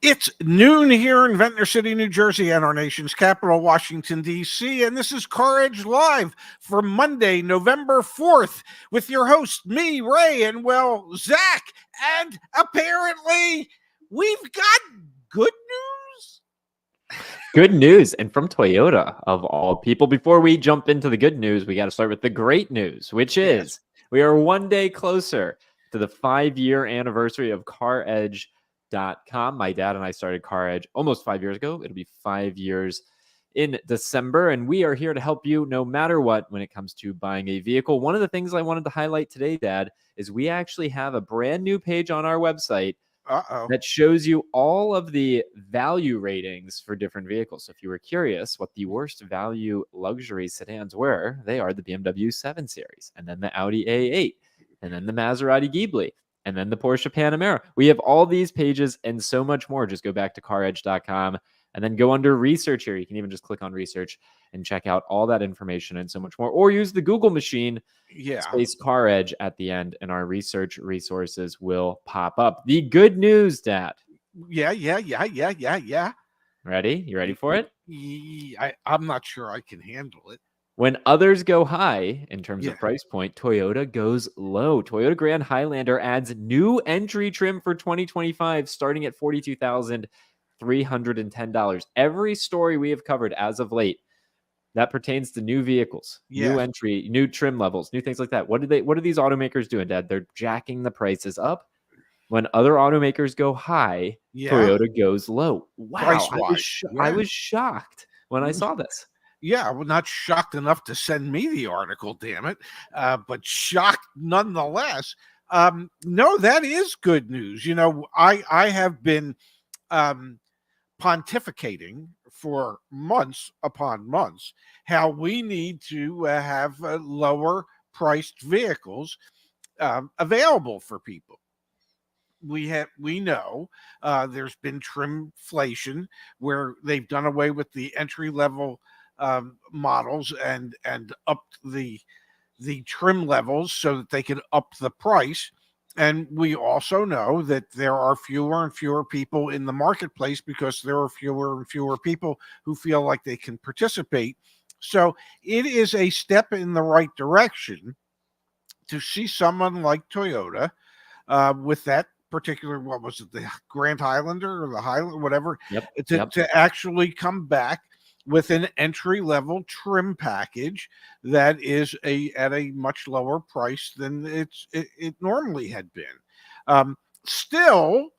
It's noon here in Ventnor City, New Jersey, and our nation's capital, Washington, D.C., and this is CarEdge Live for Monday, November 4th, with your host, me, Ray, and, well, Zach. And apparently, we've got good news. Good news, and from Toyota, of all people. Before we jump into the good news, we got to start with the great news, which is we are one day closer to the 5-year anniversary of CarEdge.com. My dad and I started CarEdge almost 5 years ago. It'll be 5 years in December, and we are here to help you no matter what when it comes to buying a vehicle. One of the things I wanted to highlight today, Dad, is we actually have a brand new page on our website that shows you all of the value ratings for different vehicles. So if you were curious what the worst value luxury sedans were, they are the BMW 7 Series, and then the Audi A8, and then the Maserati Ghibli, and then the Porsche Panamera. We have all these pages and so much more. Just go back to CarEdge.com and then go under research here. You can even just click on research and check out all that information and so much more. Or use the Google machine, space CarEdge at the end, and our research resources will pop up. The good news, Dad. Yeah. Ready? You ready for it? I'm not sure I can handle it. When others go high in terms of price point, Toyota goes low. Toyota Grand Highlander adds new entry trim for 2025, starting at $42,310. Every story we have covered as of late that pertains to new vehicles, new entry, new trim levels, new things like that. What are these automakers doing, Dad? They're jacking the prices up. When other automakers go high, Toyota goes low. Wow, I was shocked when I saw this. Yeah, well, not shocked enough to send me the article, damn it, but shocked nonetheless. No, that is good news. You know, I have been pontificating for months upon months how we need to have lower priced vehicles available for people. We know there's been trimflation where they've done away with the entry level models and upped the trim levels so that they could up the price. And we also know that there are fewer and fewer people in the marketplace because there are fewer and fewer people who feel like they can participate. So it is a step in the right direction to see someone like Toyota with that particular, what was it, the Grand Highlander or the Highlander, whatever, to actually come back with an entry-level trim package that is at a much lower price than it normally had been. Still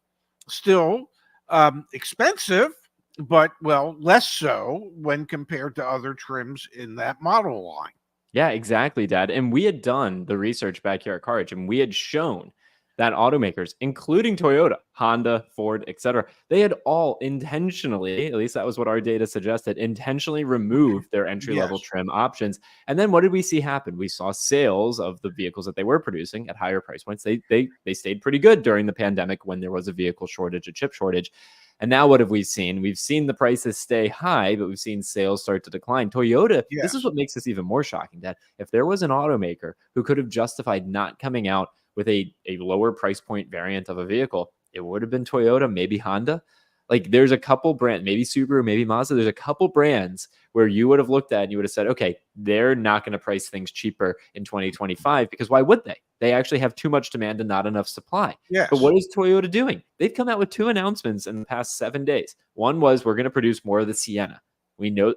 expensive, but, well, less so when compared to other trims in that model line. Yeah, exactly, Dad. And we had done the research back here at CarEdge, and we had shown that automakers, including Toyota, Honda, Ford, etc., they had all intentionally, at least that was what our data suggested, intentionally removed their entry-level trim options. And then what did we see happen? We saw sales of the vehicles that they were producing at higher price points. They stayed pretty good during the pandemic when there was a vehicle shortage, a chip shortage. And now what have we seen? We've seen the prices stay high, but we've seen sales start to decline. Toyota, this is what makes this even more shocking, that if there was an automaker who could have justified not coming out with a lower price point variant of a vehicle, it would have been Toyota, maybe Honda. Like, there's a couple brands, maybe Subaru, maybe Mazda. There's a couple brands where you would have looked at and you would have said, okay, they're not going to price things cheaper in 2025 because why would they? They actually have too much demand and not enough supply. But what is Toyota doing? They've come out with 2 announcements in the past 7 days. One was, we're going to produce more of the Sienna. We know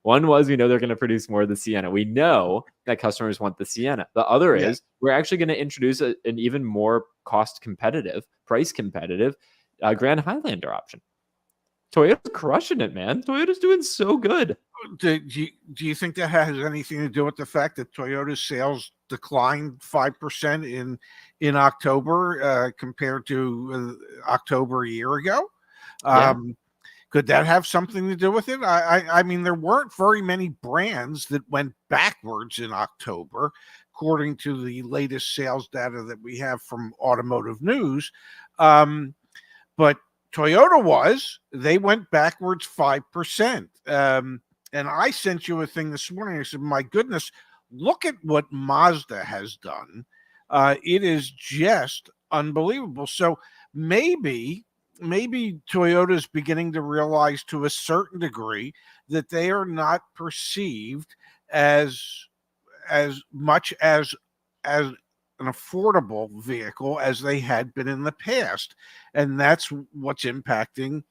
One was, we know they're going to produce more of the Sienna. We know that customers want the Sienna. The other is, we're actually going to introduce an even more cost competitive, price competitive Grand Highlander option. Toyota's crushing it, man. Toyota's doing so good. Do you think that has anything to do with the fact that Toyota's sales declined 5% in October compared to October a year ago? Could that have something to do with it? I mean, there weren't very many brands that went backwards in October, according to the latest sales data that we have from Automotive News. But Toyota they went backwards 5%. And I sent you a thing this morning. I said, my goodness, look at what Mazda has done. It is just unbelievable. So maybe maybe Toyota's beginning to realize to a certain degree that they are not perceived as much as an affordable vehicle as they had been in the past, and that's what's impacting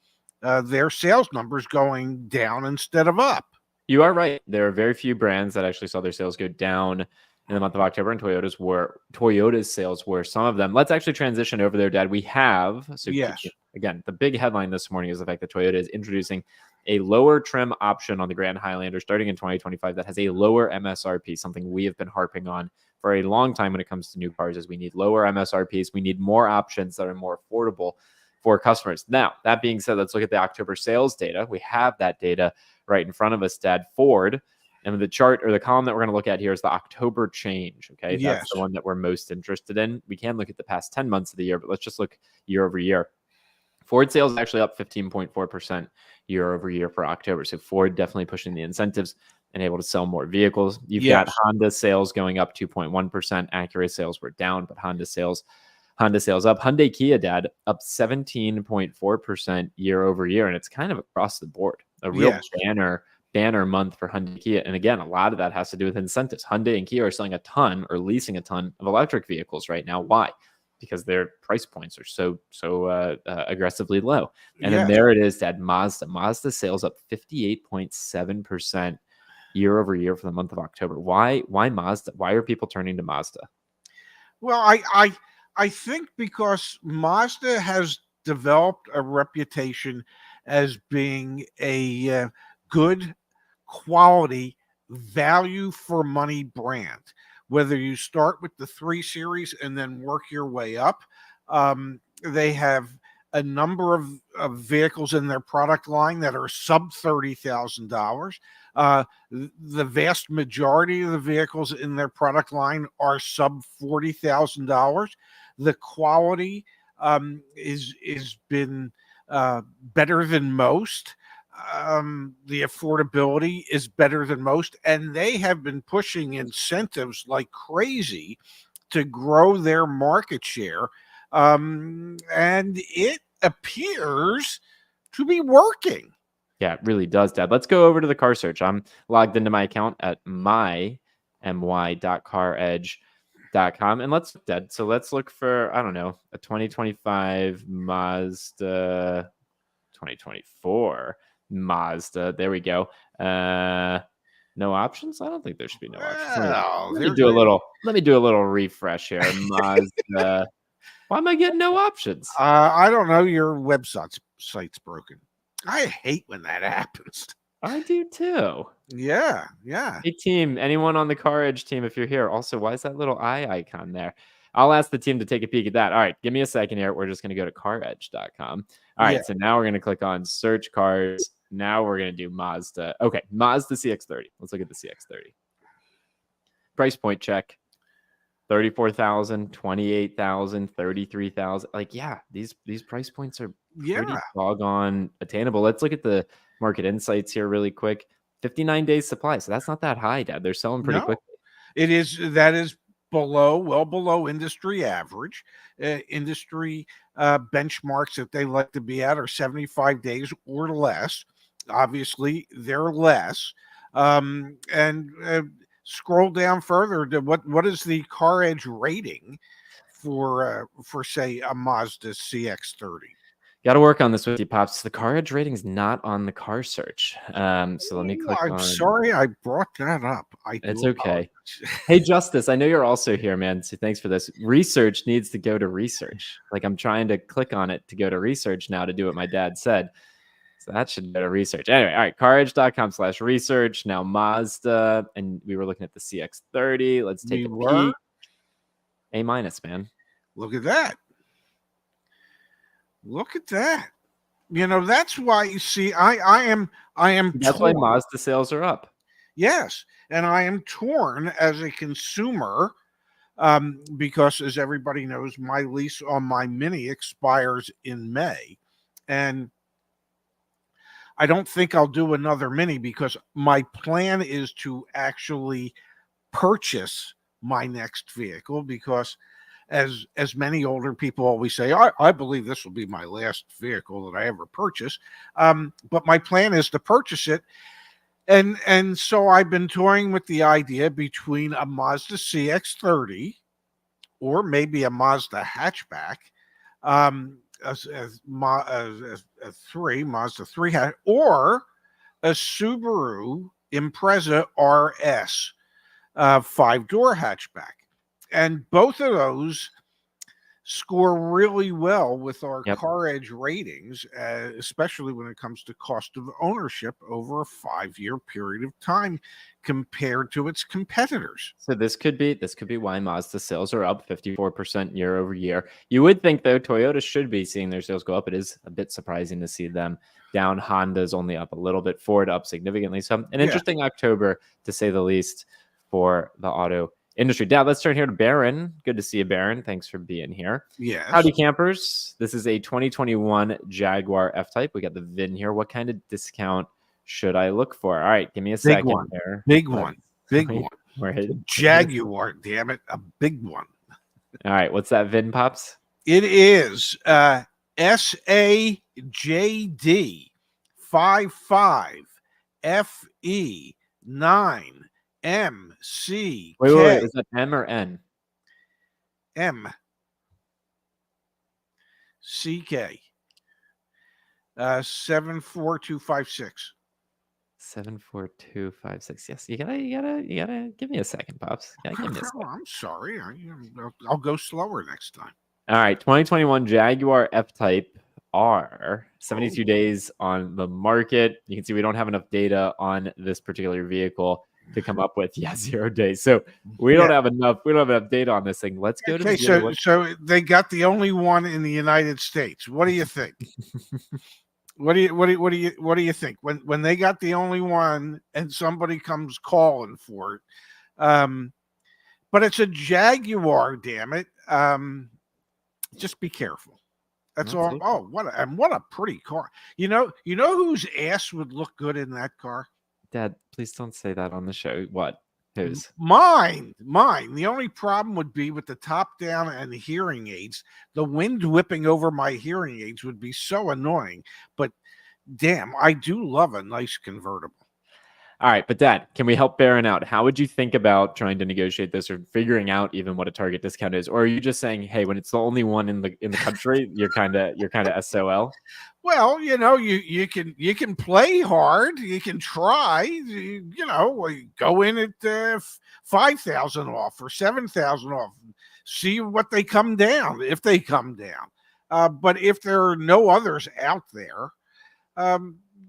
their sales numbers going down instead of up. You are right. There are very few brands that actually saw their sales go down in the month of October, and Toyota's sales were some of them. Let's actually transition over there, Dad. We have Yes, again, the big headline this morning is the fact that Toyota is introducing a lower trim option on the Grand Highlander starting in 2025 that has a lower MSRP, something we have been harping on for a long time when it comes to new cars. Is we need lower MSRPs, we need more options that are more affordable for customers. Now, that being said, let's look at the October sales data. We have that data right in front of us, Dad. Ford, and the chart or the column that we're going to look at here is the October change. Okay, that's yes, the one that we're most interested in. We can look at the past 10 months of the year, but let's just look year over year. Ford sales actually up 15.4% year over year for October. So Ford definitely pushing the incentives and able to sell more vehicles. You've got yes, Honda sales going up 2.1%. Acura sales were down, but Honda sales up. Hyundai Kia, Dad, up 17.4% year over year. And it's kind of across the board. A real yes. banner month for Hyundai Kia. And again, a lot of that has to do with incentives. Hyundai and Kia are selling a ton or leasing a ton of electric vehicles right now. Why? Because their price points are so aggressively low. And then Yes. there it is, Dad. Mazda sales up 58.7% year over year for the month of October. Why Mazda? Why are people turning to Mazda? Well, I think because Mazda has developed a reputation as being a good quality value for money brand. Whether you start with the 3 Series and then work your way up, they have a number of vehicles in their product line that are sub $30,000. The vast majority of the vehicles in their product line are sub $40,000. The quality is been better than most. The affordability is better than most, and they have been pushing incentives like crazy to grow their market share. And it appears to be working. Yeah, it really does, Dad. Let's go over to the car search. I'm logged into my account at my.caredge.com. And let's look for, I don't know, a 2025 Mazda, 2024 Mazda. There we go. No options? I don't think there should be no options. Well, Let me do a little refresh here. Mazda. Why am I getting no options? I don't know. Your website's broken. I hate when that happens. I do too. Yeah. Hey team, anyone on the CarEdge team, if you're here, also, why is that little eye icon there? I'll ask the team to take a peek at that. All right, give me a second here. We're just going to go to caredge.com. All right, Yeah. so now we're going to click on search cars. Now we're going to do Mazda. Okay, Mazda CX-30. Let's look at the CX-30. Price point check. 34,000, 28,000, 33,000. Like, yeah, these price points are pretty doggone attainable. Let's look at the market insights here really quick. 59 days supply. So that's not that high, Dad. They're selling pretty No, quickly. that is well below industry average. Industry benchmarks that they like to be at are 75 days or less. Obviously, they're less. And scroll down further to what is the CarEdge rating for say a Mazda CX-30? Got to work on this with you, Pops. The CarEdge rating is not on the car search. So let me click I'm on. sorry I brought that up. It's okay. Hey, Justice, I know you're also here, man. So thanks for this. Research needs to go to research. Like, I'm trying to click on it to go to research now to do what my dad said. So that should go to research. Anyway, all right, caredge.com/research. Now Mazda, and we were looking at the CX-30. Let's take a peek. A-, man. Look at that. Look at that. You know, that's why you see I am That's why Mazda sales are up. Yes, and I am torn as a consumer because, as everybody knows, my lease on my Mini expires in May, and I don't think I'll do another Mini because my plan is to actually purchase my next vehicle because as many older people always say, I believe this will be my last vehicle that I ever purchase. But my plan is to purchase it. And so I've been toying with the idea between a Mazda CX-30 or maybe a Mazda hatchback, Mazda 3, or a Subaru Impreza RS, 5-door hatchback. And both of those score really well with our Yep. CarEdge ratings, especially when it comes to cost of ownership over a 5-year period of time compared to its competitors. So this could be why Mazda sales are up 54% year over year. You would think though Toyota should be seeing their sales go up. It is a bit surprising to see them down. Honda's only up a little bit. Ford up significantly. So an interesting October to say the least for the auto industry. Now let's turn here to Baron. Good to see you, Baron. Thanks for being here. Yes. Howdy, campers. This is a 2021 Jaguar F-Type. We got the VIN here. What kind of discount should I look for? All right, give me a second one. here. Big one. Right. Jaguar, damn it, a big one. All right, what's that VIN, Pops? It is SAJD 55 FE 9 MC. Wait, is that M or N? M CK 74256. 74256. Yes, you gotta give me a second, Pops. You gotta give me a second. I'm sorry. I'll go slower next time. All right, 2021 Jaguar F-Type R. 72 days on the market. You can see we don't have enough data on this particular vehicle to come up with 0 days. So we don't have enough. We don't have enough data on this thing. Let's go to the so they got the only one in the United States. What do you think? What do you think when they got the only one and somebody comes calling for it? But it's a Jaguar, damn it. Just be careful. That's all. Oh, what a pretty car. You know whose ass would look good in that car? Dad, please don't say that on the show. What? Whose? Mine. The only problem would be with the top down and the hearing aids. The wind whipping over my hearing aids would be so annoying. But damn, I do love a nice convertible. All right, but Dad, can we help Baron out? How would you think about trying to negotiate this or figuring out even what a target discount is? Or are you just saying, hey, when it's the only one in the country, you're kind of SOL? Well, you can play hard, you can try, go in at 5,000 off or 7,000 off, see what they come down if they come down. But if there are no others out there,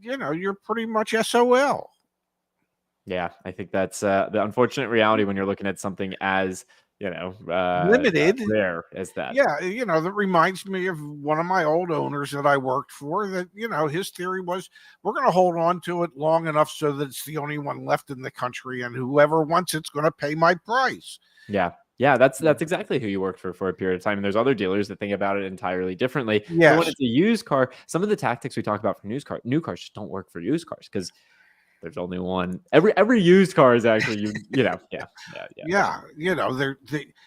you're pretty much SOL. Yeah, I think that's the unfortunate reality when you're looking at something as limited, rare as that. Yeah, that reminds me of one of my old owners that I worked for. That his theory was we're going to hold on to it long enough so that it's the only one left in the country, and whoever wants it's going to pay my price. Yeah, that's exactly who you worked for a period of time. And there's other dealers that think about it entirely differently. Yes. But when it's a used car, some of the tactics we talk about for new cars just don't work for used cars because there's only one. Every used car is actually yeah.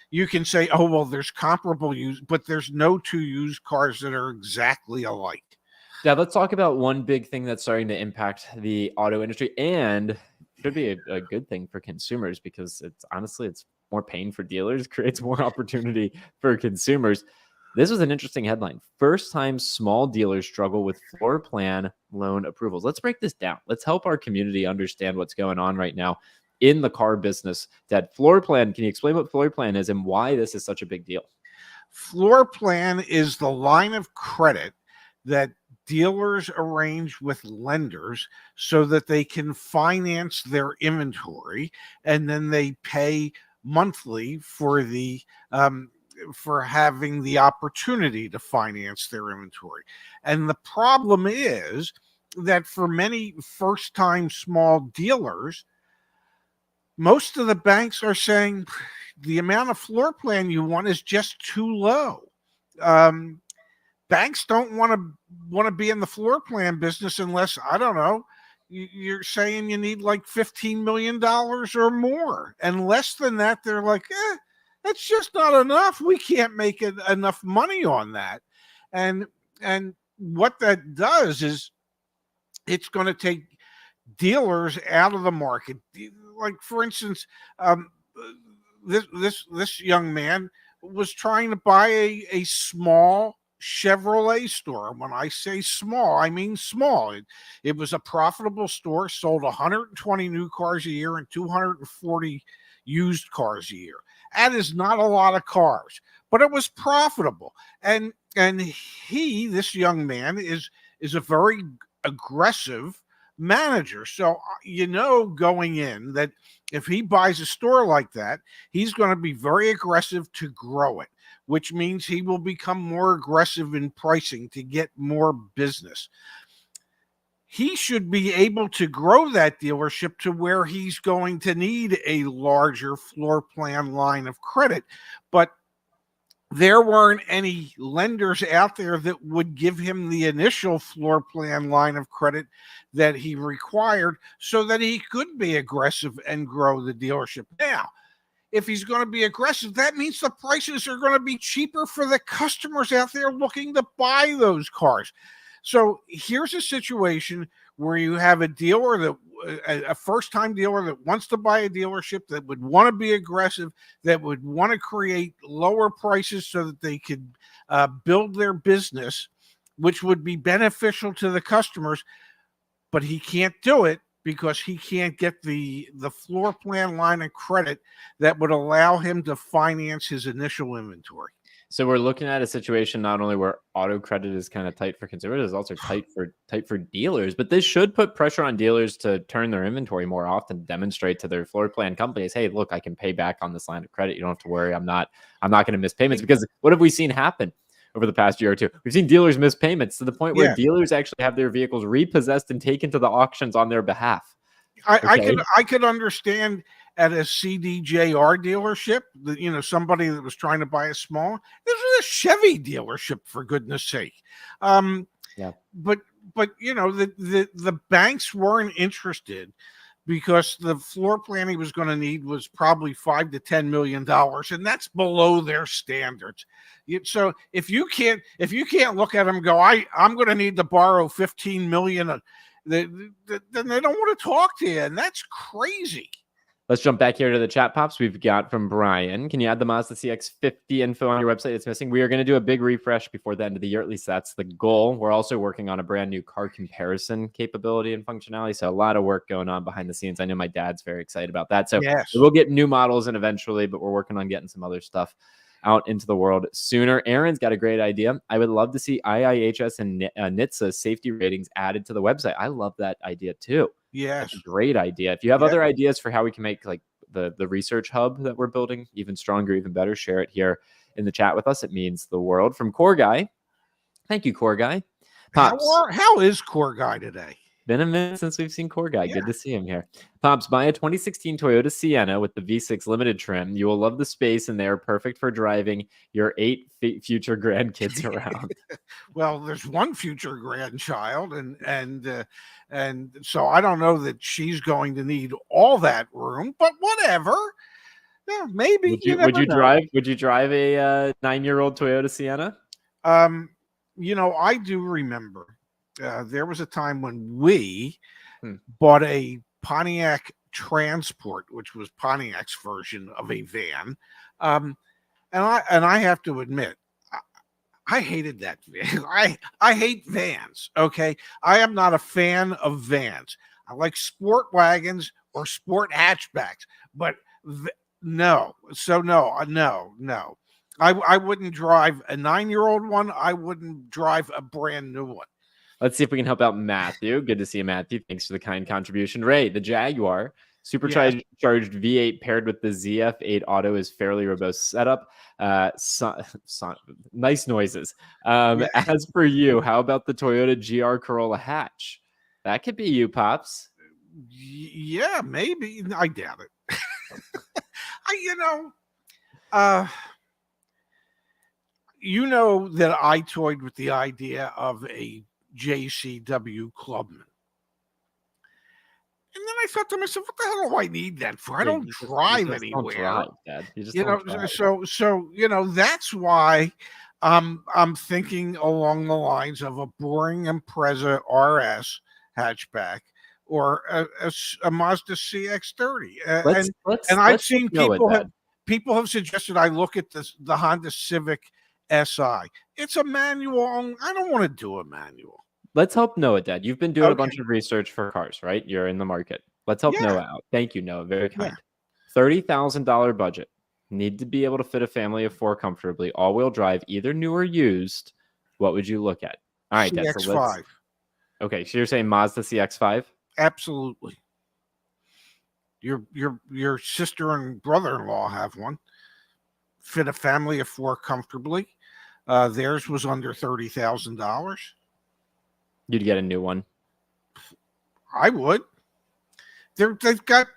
You can say, oh well, there's comparable used, but there's no two used cars that are exactly alike. Yeah, let's talk about one big thing that's starting to impact the auto industry and should be a good thing for consumers because it's more pain for dealers, creates more opportunity for consumers. This was an interesting headline. First time small dealers struggle with floor plan loan approvals. Let's break this down. Let's help our community understand what's going on right now in the car business. Dad, floor plan, can you explain what floor plan is and why this is such a big deal? Floor plan is the line of credit that dealers arrange with lenders so that they can finance their inventory, and then they pay monthly for the for having the opportunity to finance their inventory. And the problem is that for many first-time small dealers, most of the banks are saying the amount of floor plan you want is just too low. Banks don't want to be in the floor plan business unless, I don't know, you're saying you need like $15 million or more. And less than that, they're like, It's just not enough. We can't make enough money on that. And what that does is it's going to take dealers out of the market. Like for instance, um, this young man was trying to buy a small Chevrolet store. When I say small, I mean small. It was a profitable store, sold 120 new cars a year and 240 used cars a year. That is not a lot of cars, but it was profitable. And this young man is a very aggressive manager. So going in that if he buys a store like that, he's going to be very aggressive to grow it, which means he will become more aggressive in pricing to get more business. He should be able to grow that dealership to where he's going to need a larger floor plan line of credit. But there weren't any lenders out there that would give him the initial floor plan line of credit that he required so that he could be aggressive and grow the dealership. Now, if he's going to be aggressive, that means the prices are going to be cheaper for the customers out there looking to buy those cars. So here's a situation where you have a dealer that a first-time dealer that wants to buy a dealership, that would want to be aggressive, that would want to create lower prices so that they could build their business, which would be beneficial to the customers. But he can't do it because he can't get the floor plan line of credit that would allow him to finance his initial inventory. So we're looking at a situation not only where auto credit is kind of tight for consumers, it's also tight for dealers. But this should put pressure on dealers to turn their inventory more often, demonstrate to their floor plan companies, hey, look, I can pay back on this line of credit. You don't have to worry. I'm not going to miss payments. Because what have we seen happen over the past year or two? We've seen dealers miss payments to the point where dealers actually have their vehicles repossessed and taken to the auctions on their behalf. I could understand at a CDJR dealership that somebody that was trying to buy a small. This was a Chevy dealership, for goodness sake. But the banks weren't interested because the floor plan he was going to need was probably $5 to $10 million, and that's below their standards. So if you can't look at them and go, I'm going to need to borrow $15 million. Then they don't want to talk to you, and that's crazy. Let's jump back here to the chat pops. We've got from Brian. Can you add the Mazda CX-5 info on your website? It's missing. We are going to do a big refresh before the end of the year. At least that's the goal. We're also working on a brand new car comparison capability and functionality. So a lot of work going on behind the scenes. I know my dad's very excited about that. So we'll get new models in eventually, but we're working on getting some other stuff out into the world sooner. Aaron's got a great idea. I would love to see IIHS and NHTSA safety ratings added to the website. I love that idea too. Yes. That's a great idea. If you have other ideas for how we can make like the research hub that we're building even stronger, even better, share it here in the chat with us. It means the world. From Core Guy. Thank you, Core Guy. Pops. How is Core Guy today? Been a minute since we've seen Core Guy. Good to see him here. Pops, buy a 2016 Toyota Sienna with the V6 limited trim. You will love the space, and they are perfect for driving your 8 future grandkids around. Well, there's one future grandchild, and so I don't know that she's going to need all that room, but whatever. Yeah, maybe. Would you drive a 9-year-old Toyota Sienna? I do remember. There was a time when we bought a Pontiac Transport, which was Pontiac's version of a van, and I have to admit, I hated that van. I hate vans. Okay, I am not a fan of vans. I like sport wagons or sport hatchbacks, but no. So no. I wouldn't drive a 9-year-old one. I wouldn't drive a brand new one. Let's see if we can help out Matthew. Good to see you, Matthew. Thanks for the kind contribution. Ray, the Jaguar supercharged V8 paired with the ZF8 Auto is fairly robust setup. Nice noises. As for you, how about the Toyota GR Corolla hatch? That could be you, Pops. Yeah, maybe. I doubt it. That I toyed with the idea of a JCW Clubman. And then I I thought to myself, what the hell do I need that for? I Yeah, don't you drive just don't anywhere. drive, Dad. You just don't drive. So that's why I'm thinking along the lines of a boring Impreza RS hatchback or a Mazda CX-30. And I've Let's take seen Noah, Dad. people have suggested I look at the Honda Civic SI. It's a manual. I don't want to do a manual. Let's help Noah, Dad. You've been doing a bunch Okay. of research for cars, right? You're in the market. Let's help Yeah. Noah out. Thank you, Noah. Very Yeah. kind. $30,000 budget. Need to be able to fit a family of 4 comfortably. All-wheel drive, either new or used. What would you look at? All right, Dad. So CX-5. Okay, so you're saying Mazda CX-5? Absolutely. Your sister and brother-in-law have one. Fit a family of 4 comfortably. Theirs was under $30,000. You'd get a new one. I would. They've got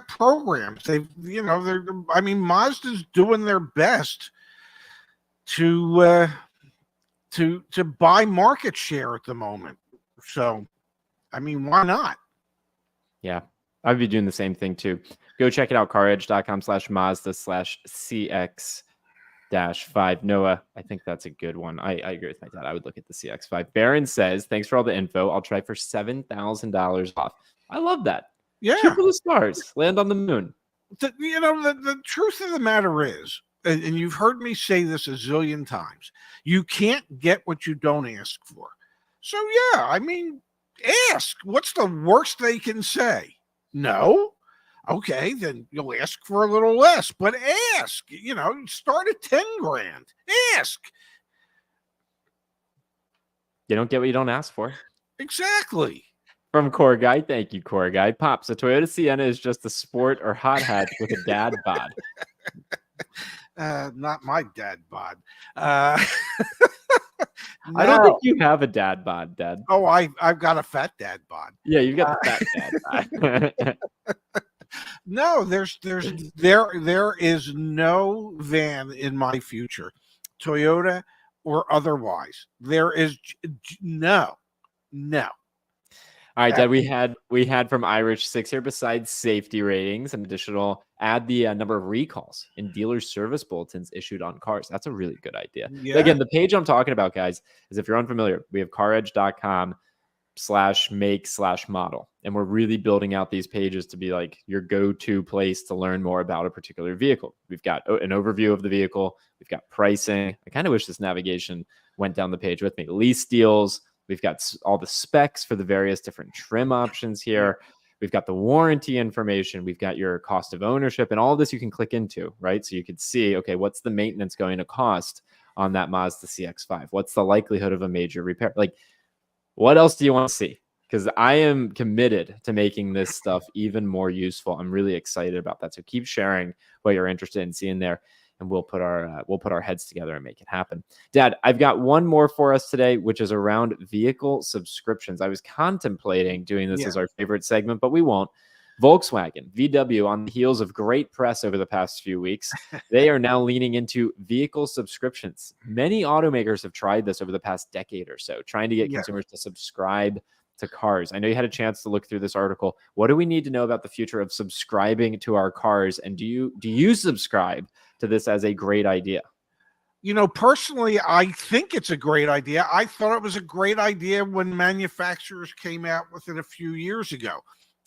programs. Mazda's doing their best to buy market share at the moment. So, why not? Yeah, I'd be doing the same thing too. Go check it out, CarEdge.com/Mazda/CX-5. Noah, I think that's a good one. I agree with my dad. I would look at the CX-5. Baron says, thanks for all the info. I'll try for $7,000 off. I love that. Yeah. Shoot for the stars. Land on the moon. The truth of the matter is, and you've heard me say this a zillion times, you can't get what you don't ask for. So, yeah, ask. What's the worst they can say? No? Okay, then you'll ask for a little less, but ask. Start at 10 grand. Ask. You don't get what you don't ask for. Exactly. From Core Guy, thank you, Core Guy. Pops, a Toyota Sienna is just a sport or hot hatch with a dad bod. Not my dad bod. I don't think you have a dad bod, Dad. Oh, I've got a fat dad bod. Yeah, you've got the fat dad bod. No, there is no van in my future, Toyota or otherwise. There is no. All right, Dad, we had from Irish 6 here, besides safety ratings, an additional add the number of recalls in dealer service bulletins issued on cars. That's a really good idea. Yeah. Again, the page I'm talking about, guys, is if you're unfamiliar, we have CarEdge.com/make/model. And we're really building out these pages to be like your go-to place to learn more about a particular vehicle. We've got an overview of the vehicle. We've got pricing. I kind of wish this navigation went down the page with me. Lease deals. We've got all the specs for the various different trim options here. We've got the warranty information. We've got your cost of ownership, and all of this you can click into, right? So you could see, okay, what's the maintenance going to cost on that Mazda CX-5? What's the likelihood of a major repair? Like, what else do you want to see? Because I am committed to making this stuff even more useful. I'm really excited about that. So keep sharing what you're interested in seeing there, and we'll put our heads together and make it happen. Dad, I've got one more for us today, which is around vehicle subscriptions. I was contemplating doing this as our favorite segment, but we won't. Volkswagen, VW, on the heels of great press over the past few weeks, they are now leaning into vehicle subscriptions. Many automakers have tried this over the past decade or so, trying to get consumers to subscribe to cars. I know you had a chance to look through this article. What do we need to know about the future of subscribing to our cars? And do you subscribe to this as a great idea? Personally, I think it's a great idea. I thought it was a great idea when manufacturers came out with it a few years ago.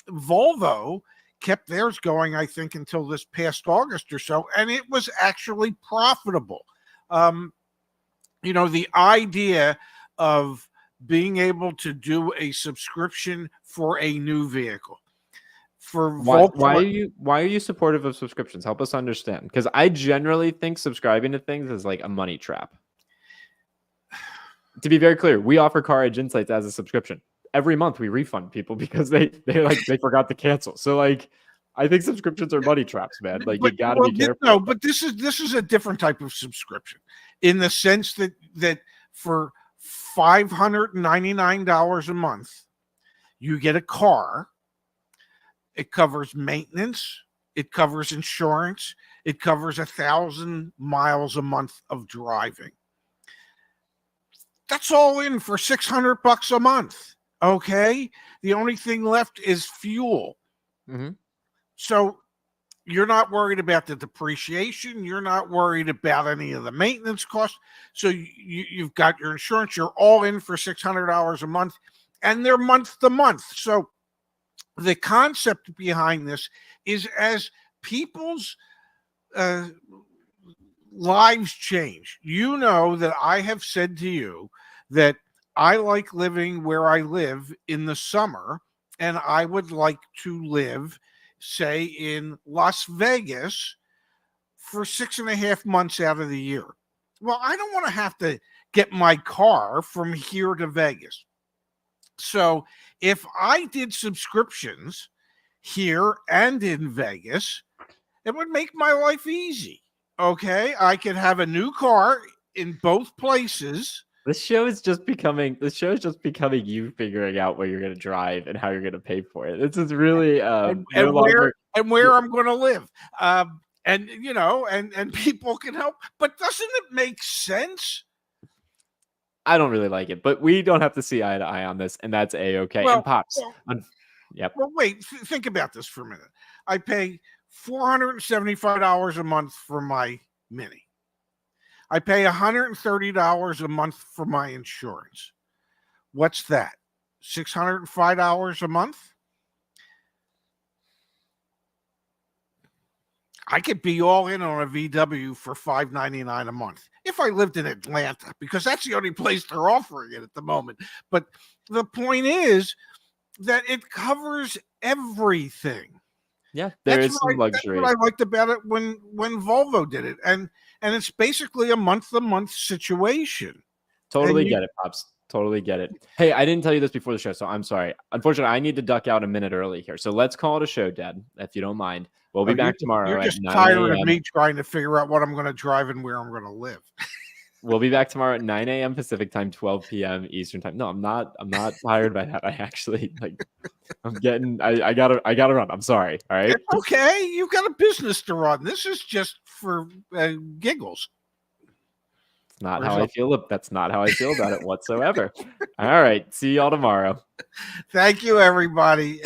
Volvo kept theirs going, I think, until this past August or so, and it was actually profitable. The idea of being able to do a subscription for a new vehicle. Why are you supportive of subscriptions? Help us understand, because I generally think subscribing to things is like a money trap. To be very clear, we offer CarEdge Insights as a subscription. Every month we refund people because they forgot to cancel. So I think subscriptions are money traps, man. You got to be careful. No, but this is a different type of subscription in the sense that for $599 a month, you get a car. It covers maintenance. It covers insurance. It covers 1,000 miles a month of driving. That's all in for $600 a month. Okay. The only thing left is fuel. Mm-hmm. So you're not worried about the depreciation. You're not worried about any of the maintenance costs. So you've got your insurance. You're all in for $600 a month, and they're month to month. So the concept behind this is as people's lives change. You know that I have said to you that I like living where I live in the summer, and I would like to live, say, in Las Vegas for 6.5 months out of the year. Well, I don't want to have to get my car from here to Vegas. So if I did subscriptions here and in Vegas, it would make my life easy. Okay. I could have a new car in both places. This show is just becoming you figuring out where you're going to drive and how you're going to pay for it. This is really and, no longer where I'm going to live. And you know, and people can help. But doesn't it make sense? I don't really like it, but we don't have to see eye to eye on this, and that's a-okay. Well, And Pops, yep. Well, wait, think about this for a minute. I pay $475 a month for my Mini. I pay $130 a month for my insurance. What's that? $605 a month? I could be all in on a VW for $599 a month if I lived in Atlanta, because that's the only place they're offering it at the moment. But the point is that it covers everything. Yeah, there is some luxury. That's what I liked about it when Volvo did it, and it's basically a month-to-month situation. Totally get it, Pops. Totally get it. Hey, I didn't tell you this before the show, so I'm sorry. Unfortunately, I need to duck out a minute early here. So let's call it a show, Dad, if you don't mind. We'll be back tomorrow. You're just tired of me trying to figure out what I'm going to drive and where I'm going to live. We'll be back tomorrow at 9 a.m. Pacific time, 12 p.m. Eastern time. No, I'm not tired by that. I actually I gotta run. I'm sorry. All right. It's okay. You've got a business to run. This is just for giggles. It's not how I feel. That's not how I feel about it whatsoever. All right. See y'all tomorrow. Thank you, everybody.